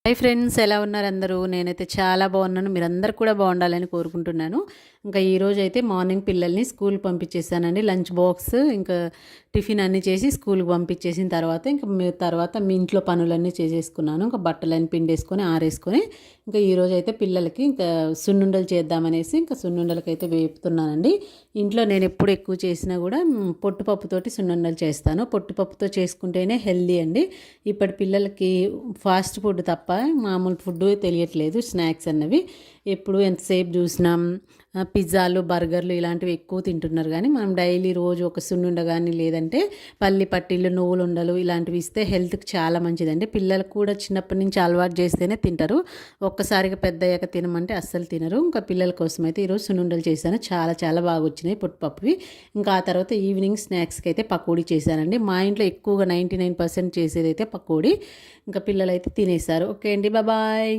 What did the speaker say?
Hi friends, ఎలా ఉన్నారు అందరూ? నేనైతే చాలా బాగున్నాను. మీరందరూ కూడా బాగుండాలని కోరుకుంటున్నాను. ఇంకా ఈరోజు అయితే మార్నింగ్ పిల్లల్ని స్కూల్ పంపించేసానండి. లంచ్ బాక్స్ ఇంకా టిఫిన్ అన్నీ చేసి స్కూల్కి పంపించేసిన తర్వాత ఇంకా మీ ఇంట్లో పనులన్నీ చేసేసుకున్నాను. ఇంకా బట్టలన్నీ పిండేసుకొని ఆరేసుకొని ఇంకా ఈరోజు అయితే పిల్లలకి ఇంకా సున్నుండలు చేద్దామనేసి ఇంకా సున్నుండలకి అయితే వేపుతున్నానండి. ఇంట్లో నేను ఎప్పుడు ఎక్కువ చేసినా కూడా పొట్టుపప్పుతోటి సున్నుండలు చేస్తాను. పొట్టుపప్పుతో చేసుకుంటేనే హెల్దీ అండి. ఇప్పటి పిల్లలకి ఫాస్ట్ ఫుడ్ తప్ప మామూలు ఫుడ్ తెలియట్లేదు. స్నాక్స్ అన్నవి ఎప్పుడు ఎంతసేపు చూసినాం పిజ్జాలు బర్గర్లు ఇలాంటివి ఎక్కువ తింటున్నారు. కానీ మనం డైలీ రోజు ఒక సున్నుండ కానీ లేదంటే పల్లి పట్టీలు నువ్వులు ఉండలు ఇలాంటివి ఇస్తే హెల్త్కి చాలా మంచిదండి. పిల్లలకు కూడా చిన్నప్పటి నుంచి అలవాటు చేస్తేనే తింటారు. ఒక్కసారిగా పెద్ద అయ్యాక తినమంటే అస్సలు తినరు. ఇంకా పిల్లల కోసం అయితే ఈరోజు సున్నుండలు చేశాను. చాలా చాలా బాగా వచ్చినాయి పొట్టుపప్పువి. ఇంకా ఆ తర్వాత ఈవినింగ్ స్నాక్స్కి అయితే పకోడీ చేశానండి. మా ఇంట్లో ఎక్కువగా 99% చేసేది అయితే పకోడీ. ఇంకా పిల్లలు అయితే తినేశారు. ఓకే అండి, బాయ్.